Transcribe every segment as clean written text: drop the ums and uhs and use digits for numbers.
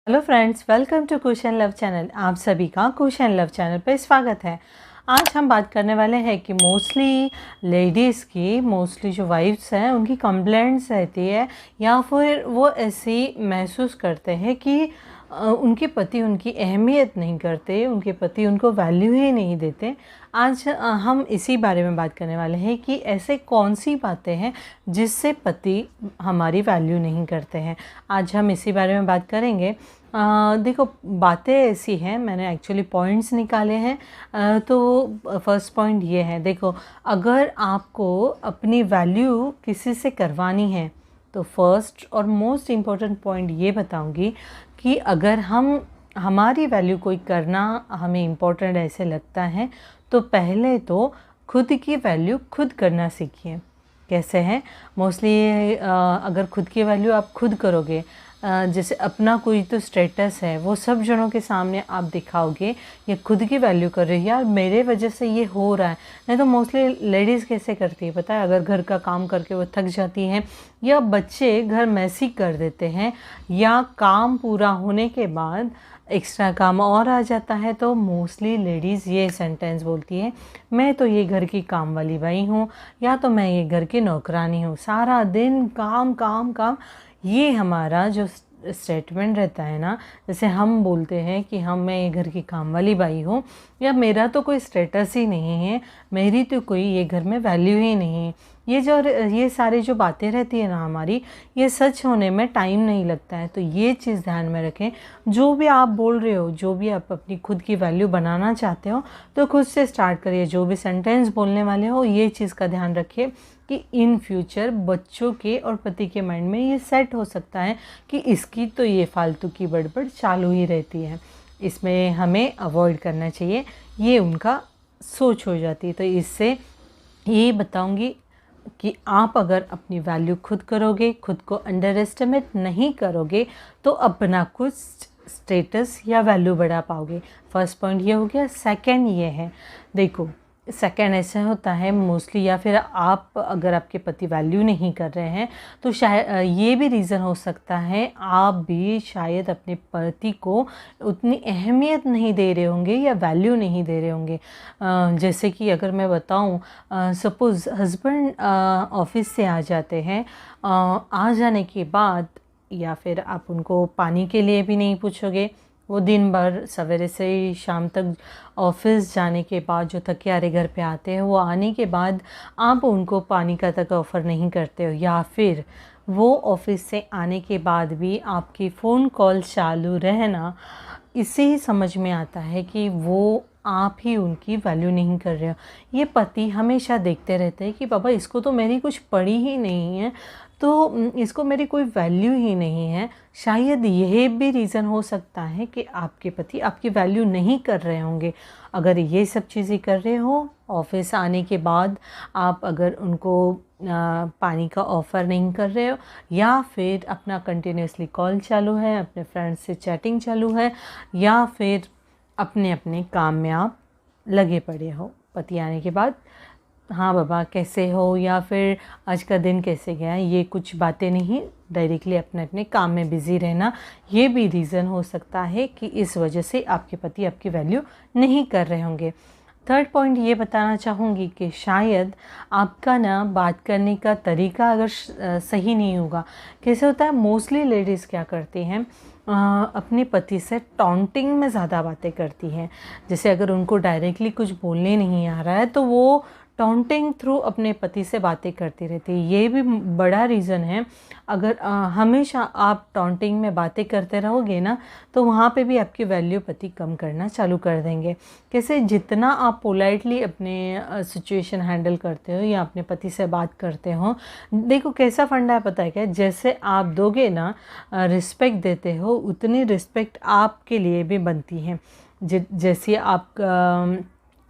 Hello friends, welcome to question love channel. आप सभी का क्वेश्चन लव चैनल पर स्वागत है। आज हम बात करने वाले हैं कि मोस्टली लेडीज़ की, मोस्टली जो वाइफ्स हैं उनकी कंप्लेंट्स रहती है या फिर वो ऐसी महसूस करते हैं कि उनके पति उनकी अहमियत नहीं करते, उनके पति उनको वैल्यू ही नहीं देते। आज हम इसी बारे में बात करने वाले हैं कि ऐसे कौन सी बातें हैं जिससे पति हमारी वैल्यू नहीं करते हैं। आज हम इसी बारे में बात करेंगे। देखो, बातें ऐसी हैं, मैंने एक्चुअली पॉइंट्स निकाले हैं। तो फर्स्ट पॉइंट ये है, देखो, अगर आपको अपनी वैल्यू किसी से करवानी है तो फर्स्ट और मोस्ट इम्पॉर्टेंट पॉइंट ये बताऊंगी कि अगर हमारी वैल्यू कोई करना हमें इम्पोर्टेंट ऐसे लगता है तो पहले तो खुद की वैल्यू खुद करना सीखिए। कैसे है? मोस्टली अगर खुद की वैल्यू आप खुद करोगे, जैसे अपना कोई तो स्टेटस है वो सब जनों के सामने आप दिखाओगे या खुद की वैल्यू कर रहे हो, यार मेरे वजह से ये हो रहा है। नहीं तो मोस्टली लेडीज़ कैसे करती है पता है? अगर घर का काम करके वो थक जाती हैं या बच्चे घर मैसी कर देते हैं या काम पूरा होने के बाद एक्स्ट्रा काम और आ जाता है तो मोस्टली लेडीज़ ये सेंटेंस बोलती है, मैं तो ये घर की काम वाली बाई हूँ या तो मैं ये घर की नौकरानी हूँ, सारा दिन काम काम काम। ये हमारा जो स्टेटमेंट रहता है ना, जैसे हम बोलते हैं कि मैं ये घर की काम वाली बाई हूँ या मेरा तो कोई स्टेटस ही नहीं है, मेरी तो कोई ये घर में वैल्यू ही नहीं है। ये सारी जो बातें रहती है ना हमारी, ये सच होने में टाइम नहीं लगता है। तो ये चीज़ ध्यान में रखें। जो भी आप बोल रहे हो, जो भी आप अपनी खुद की वैल्यू बनाना चाहते हो तो खुद से स्टार्ट करिए। जो भी सेंटेंस बोलने वाले हो ये चीज़ का ध्यान रखिए कि इन फ्यूचर बच्चों के और पति के माइंड में ये सेट हो सकता है कि इसकी तो ये फालतू की बड़बड़ चालू ही रहती है, इसमें हमें अवॉइड करना चाहिए। ये उनका सोच हो जाती है। तो इससे ये बताऊंगी कि आप अगर अपनी वैल्यू खुद करोगे, खुद को अंडर एस्टिमेट नहीं करोगे तो अपना कुछ स्टेटस या वैल्यू बढ़ा पाओगे। फर्स्ट पॉइंट ये हो गया। सेकंड ये है, देखो, सेकंड ऐसा होता है मोस्टली, या फिर आप अगर आपके पति वैल्यू नहीं कर रहे हैं तो शायद ये भी रीज़न हो सकता है आप भी शायद अपने पति को उतनी अहमियत नहीं दे रहे होंगे या वैल्यू नहीं दे रहे होंगे। जैसे कि अगर मैं बताऊं, सपोज़ हस्बैंड ऑफिस से आ जाते हैं, आ जाने के बाद या फिर आप उनको पानी के लिए भी नहीं पूछोगे। वो दिन भर सवेरे से ही शाम तक ऑफिस जाने के बाद जो थके हारे घर पे आते हैं, वो आने के बाद आप उनको पानी का तक ऑफ़र नहीं करते हो, या फिर वो ऑफिस से आने के बाद भी आपकी फ़ोन कॉल चालू रहना, इससे ही समझ में आता है कि वो आप ही उनकी वैल्यू नहीं कर रहे हो। ये पति हमेशा देखते रहते हैं कि बाबा इसको तो मेरी कुछ पड़ी ही नहीं है, तो इसको मेरी कोई वैल्यू ही नहीं है। शायद यह भी रीज़न हो सकता है कि आपके पति आपकी वैल्यू नहीं कर रहे होंगे। अगर ये सब चीज़ें कर रहे हो, ऑफिस आने के बाद आप अगर उनको पानी का ऑफ़र नहीं कर रहे हो, या फिर अपना कंटिन्यूसली कॉल चालू है, अपने फ्रेंड्स से चैटिंग चालू है, या फिर अपने अपने काम में आप लगे पड़े हो पति आने के बाद, हाँ बाबा कैसे हो या फिर आज का दिन कैसे गया, ये कुछ बातें नहीं, डायरेक्टली अपने अपने काम में बिज़ी रहना, ये भी रीज़न हो सकता है कि इस वजह से आपके पति आपकी वैल्यू नहीं कर रहे होंगे। थर्ड पॉइंट ये बताना चाहूँगी कि शायद आपका ना बात करने का तरीका अगर सही नहीं होगा। कैसे होता है, मोस्टली लेडीज़ क्या करती हैं, अपने पति से टॉन्टिंग में ज़्यादा बातें करती हैं। जैसे अगर उनको डायरेक्टली कुछ बोलने नहीं आ रहा है तो वो टॉन्टिंग थ्रू अपने पति से बातें करती रहती है। ये भी बड़ा रीज़न है। अगर हमेशा आप टॉन्टिंग में बातें करते रहोगे ना तो वहाँ पे भी आपकी वैल्यू पति कम करना चालू कर देंगे। कैसे, जितना आप पोलाइटली अपने सिचुएशन हैंडल करते हो या अपने पति से बात करते हो, देखो कैसा फंडा है पता है क्या, जैसे आप दोगे ना, रिस्पेक्ट देते हो, उतनी रिस्पेक्ट आपके लिए भी बनती है। जैसे आप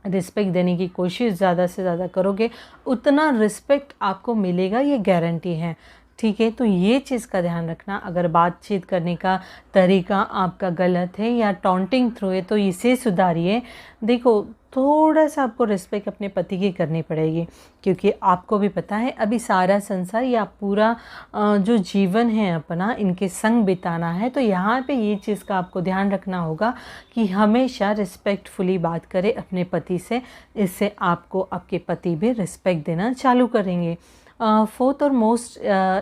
रिस्पेक्ट देने की कोशिश ज़्यादा से ज़्यादा करोगे उतना रिस्पेक्ट आपको मिलेगा, ये गारंटी है। ठीक है, तो ये चीज़ का ध्यान रखना। अगर बातचीत करने का तरीका आपका गलत है या टॉन्टिंग थ्रू है तो इसे सुधारिए। देखो, थोड़ा सा आपको रिस्पेक्ट अपने पति की करनी पड़ेगी, क्योंकि आपको भी पता है अभी सारा संसार या पूरा जो जीवन है अपना इनके संग बिताना है। तो यहाँ पे ये चीज़ का आपको ध्यान रखना होगा कि हमेशा रिस्पेक्टफुली बात करें अपने पति से। इससे आपको आपके पति भी रिस्पेक्ट देना चालू करेंगे। फोर्थ और मोस्ट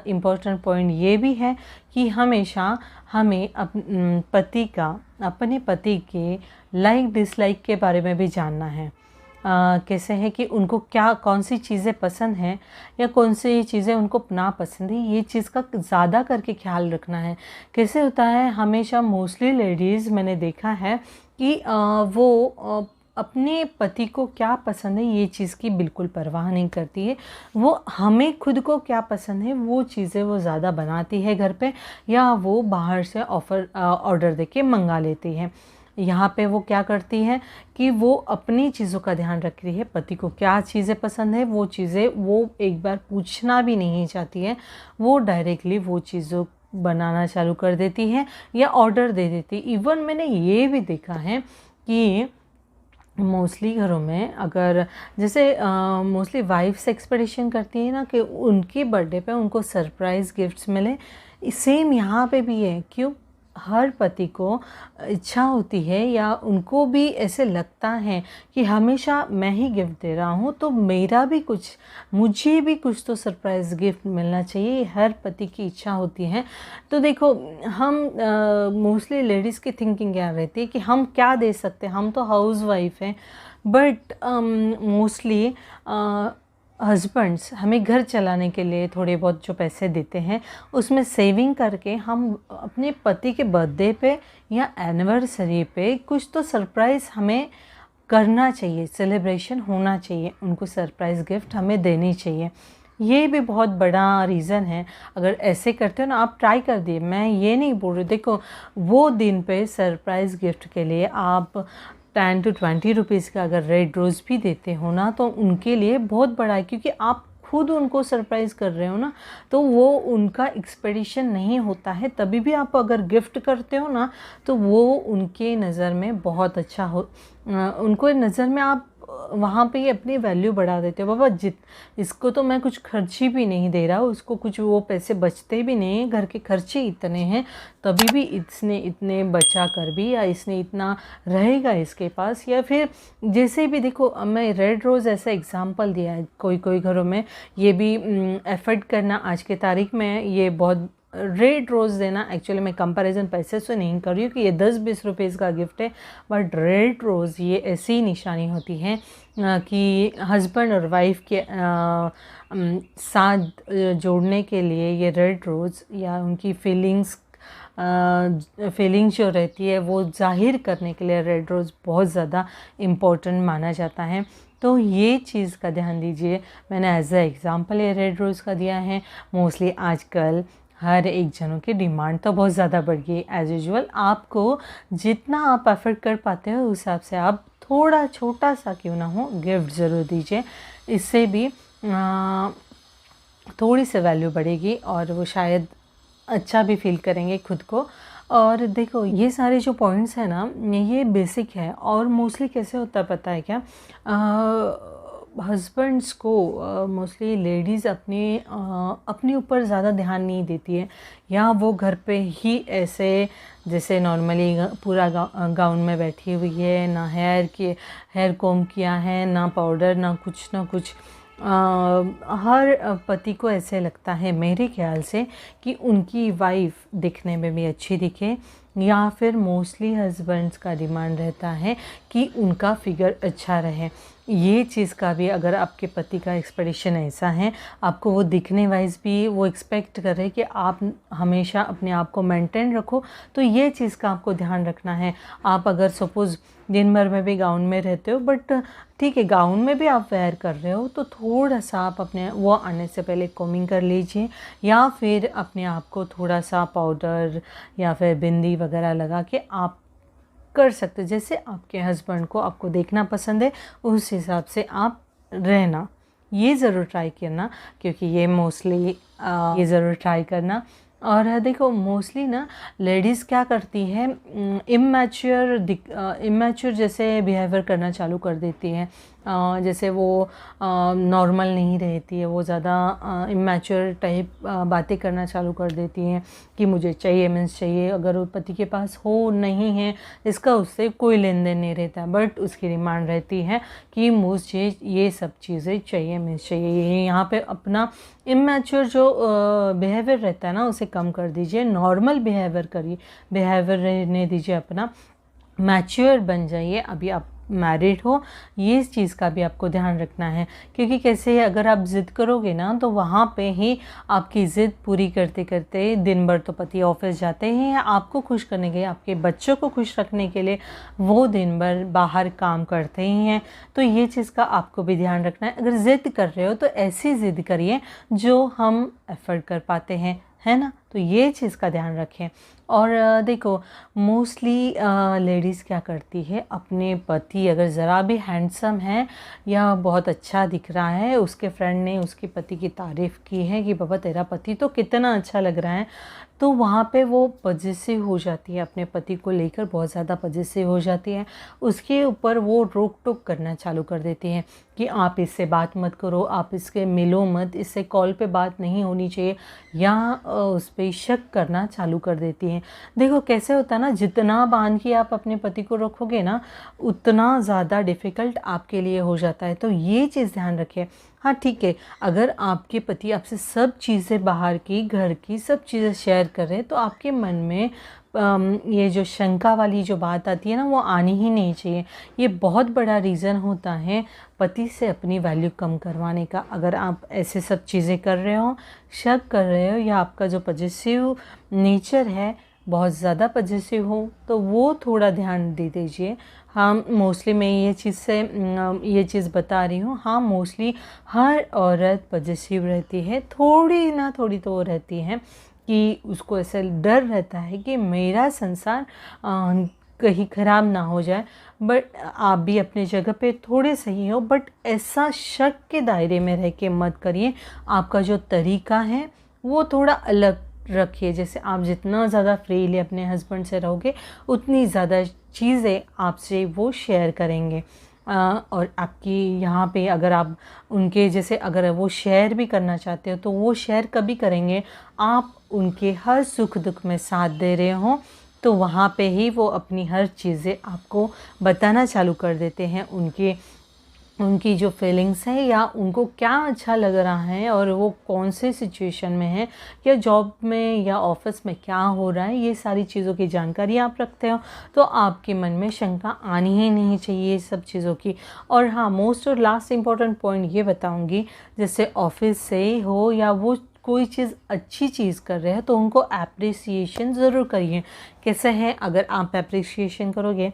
इम्पॉर्टेंट पॉइंट ये भी है कि हमेशा हमें अपने पति के लाइक डिसलाइक के बारे में भी जानना है। कैसे है कि उनको कौन सी चीज़ें पसंद हैं या कौन सी चीज़ें उनको नापसंद है, ये चीज़ का ज़्यादा करके ख्याल रखना है। कैसे होता है, हमेशा मोस्टली लेडीज़ मैंने देखा है कि वो अपने पति को क्या पसंद है ये चीज़ की बिल्कुल परवाह नहीं करती है। वो हमें खुद को क्या पसंद है वो चीज़ें वो ज़्यादा बनाती है घर पे, या वो बाहर से ऑर्डर देके मंगा लेती है। यहाँ पे वो क्या करती है कि वो अपनी चीज़ों का ध्यान रखती है, पति को क्या चीज़ें पसंद है वो चीज़ें वो एक बार पूछना भी नहीं चाहती है, वो डायरेक्टली वो चीज़ों बनाना चालू कर देती है या ऑर्डर दे देती। इवन मैंने ये भी देखा है कि मोस्टली घरों में अगर जैसे मोस्टली वाइफ्स एक्सपेक्टेशन करती है ना कि उनके बर्थडे पे उनको सरप्राइज़ गिफ्ट्स मिले, सेम यहाँ पे भी है। क्यों? हर पति को इच्छा होती है या उनको भी ऐसे लगता है कि हमेशा मैं ही गिफ्ट दे रहा हूँ तो मुझे भी कुछ तो सरप्राइज़ गिफ्ट मिलना चाहिए, हर पति की इच्छा होती है। तो देखो हम मोस्टली लेडीज़ की थिंकिंग क्या रहती है कि हम क्या दे सकते हैं, हम तो हाउस वाइफ हैं। बट मोस्टली हस्बैंड्स हमें घर चलाने के लिए थोड़े बहुत जो पैसे देते हैं उसमें सेविंग करके हम अपने पति के बर्थडे पे या एनिवर्सरी पे कुछ तो सरप्राइज़ हमें करना चाहिए, सेलिब्रेशन होना चाहिए, उनको सरप्राइज़ गिफ्ट हमें देनी चाहिए। ये भी बहुत बड़ा रीज़न है। अगर ऐसे करते हो ना, आप ट्राई कर दिए, मैं ये नहीं बोल रही, देखो वो दिन पे सरप्राइज़ गिफ्ट के लिए आप 10 to 20 रुपीज़ का अगर रेड रोज़ भी देते हो ना तो उनके लिए बहुत बड़ा है, क्योंकि आप खुद उनको सरप्राइज़ कर रहे हो ना, तो वो उनका एक्सपेक्टेशन नहीं होता है। तभी भी आप अगर गिफ्ट करते हो ना तो वो उनके नज़र में बहुत अच्छा हो, उनको नज़र में आप वहाँ पे ही अपनी वैल्यू बढ़ा देते हो। बाबा इसको तो मैं कुछ खर्च ही भी नहीं दे रहा हूँ, उसको कुछ वो पैसे बचते भी नहीं हैं, घर के खर्चे इतने हैं, तभी भी इसने इतने बचा कर भी, या इसने इतना रहेगा इसके पास, या फिर जैसे भी देखो मैं रेड रोज़ ऐसा एग्जांपल दिया है। कोई घरों में ये भी एफर्ट करना आज के तारीख में ये बहुत रेड रोज़ देना, एक्चुअली मैं कंपैरिजन पैसे से नहीं कर रही हूँ कि ये 10-20 रुपीज़ का गिफ्ट है, बट रेड रोज़ ये ऐसी निशानी होती है कि हस्बैंड और वाइफ के साथ जोड़ने के लिए ये रेड रोज़ या उनकी फीलिंग्स जो रहती है वो जाहिर करने के लिए रेड रोज़ बहुत ज़्यादा इम्पोर्टेंट माना जाता है। तो ये चीज़ का ध्यान दीजिए। मैंने एज अ एग्ज़ाम्पल ये रेड रोज़ का दिया है। मोस्टली आजकल हर एक जनों की डिमांड तो बहुत ज़्यादा बढ़ गई। एज़ यूजुअल आपको जितना आप एफर्ट कर पाते हो उस हिसाब से आप थोड़ा छोटा सा क्यों ना हो गिफ्ट ज़रूर दीजिए। इससे भी थोड़ी सी वैल्यू बढ़ेगी और वो शायद अच्छा भी फील करेंगे खुद को। और देखो ये सारे जो पॉइंट्स हैं ना ये बेसिक है, और मोस्टली कैसे होता है पता है क्या, हस्बैंड्स को मोस्टली लेडीज़ अपने ऊपर ज़्यादा ध्यान नहीं देती है, या वो घर पे ही ऐसे जैसे नॉर्मली पूरा गाउन में बैठी हुई है, ना हेयर कोम किया है, ना पाउडर, ना कुछ। हर पति को ऐसे लगता है मेरे ख्याल से कि उनकी वाइफ दिखने में भी अच्छी दिखे, या फिर मोस्टली हस्बैंड्स का डिमांड रहता है कि उनका फिगर अच्छा रहे। ये चीज़ का भी अगर आपके पति का एक्सपेक्टेशन ऐसा है, आपको वो दिखने वाइज भी वो एक्सपेक्ट कर रहे हैं कि आप हमेशा अपने आप को मेंटेन रखो, तो ये चीज़ का आपको ध्यान रखना है। आप अगर सपोज़ दिन भर में भी गाउन में रहते हो, बट ठीक है गाउन में भी आप वेयर कर रहे हो, तो थोड़ा सा आप अपने वो आने से पहले कोमिंग कर लीजिए, या फिर अपने आप को थोड़ा सा पाउडर या फिर बिंदी वगैरह लगा के आप कर सकते। जैसे आपके हस्बैंड को आपको देखना पसंद है उस हिसाब से आप रहना, ये ज़रूर ट्राई करना, क्योंकि ये मोस्टली ये ज़रूर ट्राई करना और देखो मोस्टली ना लेडीज़ क्या करती है, इमेच्योर जैसे बिहेवियर करना चालू कर देती है। जैसे वो नॉर्मल नहीं रहती है, वो ज़्यादा इमेच्योर टाइप बातें करना चालू कर देती हैं कि मुझे चाहिए मीन्स चाहिए। अगर वो पति के पास हो नहीं है, इसका उससे कोई लेन देन नहीं रहता, बट उसकी डिमांड रहती है कि मुझे ये सब चीज़ें चाहिए मीन्स चाहिए। ये यहाँ पे अपना इमेच्योर जो बिहेवियर रहता है ना, उसे कम कर दीजिए, नॉर्मल बिहेवियर करिए, बिहेवियर रहने दीजिए अपना, मैच्योर बन जाइए। अभी आप मैरिड हो, ये इस चीज़ का भी आपको ध्यान रखना है, क्योंकि कैसे है, अगर आप ज़िद करोगे ना तो वहाँ पे ही आपकी ज़िद पूरी करते करते दिन भर तो पति ऑफिस जाते ही हैं आपको खुश करने के लिए, आपके बच्चों को खुश रखने के लिए वो दिन भर बाहर काम करते ही हैं। तो ये चीज़ का आपको भी ध्यान रखना है। अगर ज़िद कर रहे हो तो ऐसी ज़िद करिए जो हम एफर्ट कर पाते हैं, है ना। तो ये चीज़ का ध्यान रखें। और देखो मोस्टली लेडीज़ क्या करती है, अपने पति अगर ज़रा भी हैंडसम है या बहुत अच्छा दिख रहा है, उसके फ्रेंड ने उसके पति की तारीफ़ की है कि बाबा तेरा पति तो कितना अच्छा लग रहा है, तो वहाँ पे वो पजेसिव हो जाती है, अपने पति को लेकर बहुत ज़्यादा पजेसिव हो जाती है। उसके ऊपर वो रोक टोक करना चालू कर देती हैं कि आप इससे बात मत करो, आप इसके मिलो मत, इससे कॉल पे बात नहीं होनी चाहिए, या उस पर शक करना चालू कर देती हैं। देखो कैसे होता है ना, जितना बांध के आप अपने पति को रखोगे ना, उतना ज़्यादा डिफ़िकल्ट आपके लिए हो जाता है। तो ये चीज़ ध्यान रखें। हाँ ठीक है, अगर आपके पति आपसे सब चीज़ें बाहर की, घर की सब चीज़ें शेयर कर रहे हैं, तो आपके मन में ये जो शंका वाली जो बात आती है ना, वो आनी ही नहीं चाहिए। ये बहुत बड़ा रीज़न होता है पति से अपनी वैल्यू कम करवाने का। अगर आप ऐसे सब चीज़ें कर रहे हो, शक कर रहे हो, या आपका जो पॉजिटिव नेचर है बहुत ज़्यादा पॉजिटिव हो, तो वो थोड़ा ध्यान दे दीजिए। हाँ मोस्टली मैं ये चीज़ बता रही हूँ, हाँ मोस्टली हर औरत पॉजिटिव रहती है, थोड़ी ना थोड़ी तो रहती है कि उसको ऐसा डर रहता है कि मेरा संसार कहीं ख़राब ना हो जाए। बट आप भी अपने जगह पे थोड़े सही हो, बट ऐसा शक के दायरे में रह के मत करिए। आपका जो तरीका है वो थोड़ा अलग रखिए। जैसे आप जितना ज़्यादा फ्रीली अपने हस्बैंड से रहोगे, उतनी ज़्यादा चीज़ें आपसे वो शेयर करेंगे। और आपकी यहाँ पे अगर आप उनके जैसे अगर वो शेयर भी करना चाहते हो, तो वो शेयर कभी करेंगे आप उनके हर सुख दुख में साथ दे रहे हो, तो वहाँ पे ही वो अपनी हर चीज़ें आपको बताना चालू कर देते हैं। उनकी जो फीलिंग्स हैं, या उनको क्या अच्छा लग रहा है और वो कौन से सिचुएशन में है, या जॉब में या ऑफिस में क्या हो रहा है, ये सारी चीज़ों की जानकारी आप रखते हो, तो आपके मन में शंका आनी ही नहीं चाहिए सब चीज़ों की। और हाँ मोस्ट और लास्ट इम्पॉर्टेंट पॉइंट ये बताऊंगी, जैसे ऑफिस से हो या वो कोई चीज़ अच्छी चीज़ कर रहे हैं, तो उनको अप्रिसिएशन ज़रूर करिए। कैसे है, अगर आप अप्रिसिएशन करोगे,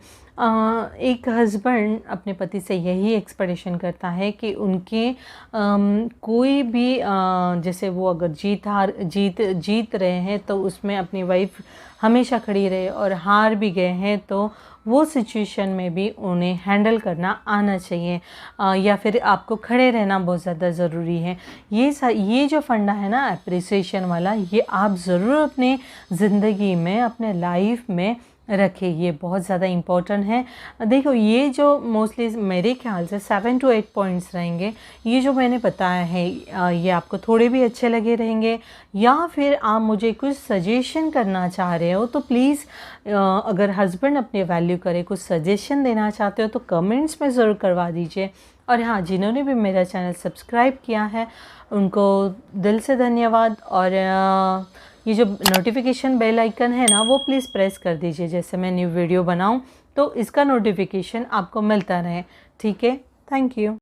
एक हस्बैंड अपने पति से यही एक्सपेक्टेशन करता है कि उनके कोई भी जैसे वो अगर जीत रहे हैं तो उसमें अपनी वाइफ हमेशा खड़ी रहे, और हार भी गए हैं तो वो सिचुएशन में भी उन्हें हैंडल करना आना चाहिए, या फिर आपको खड़े रहना बहुत ज़्यादा ज़रूरी है। ये जो फंडा है ना अप्रिसिएशन वाला, ये आप ज़रूर अपने ज़िंदगी में, अपने लाइफ में रखें, ये बहुत ज़्यादा इम्पोर्टेंट है। देखो ये जो मोस्टली मेरे ख्याल से 7 to 8 पॉइंट्स रहेंगे, ये जो मैंने बताया है, ये आपको थोड़े भी अच्छे लगे रहेंगे, या फिर आप मुझे कुछ सजेशन करना चाह रहे हो तो प्लीज़ अगर हस्बैंड अपनी वैल्यू करे, कुछ सजेशन देना चाहते हो तो कमेंट्स में ज़रूर करवा दीजिए। और हाँ, जिन्होंने भी मेरा चैनल सब्सक्राइब किया है उनको दिल से धन्यवाद। और ये जो नोटिफिकेशन बेल आइकन है ना, वो प्लीज़ प्रेस कर दीजिए, जैसे मैं न्यू वीडियो बनाऊं तो इसका नोटिफिकेशन आपको मिलता रहे। ठीक है, थैंक यू।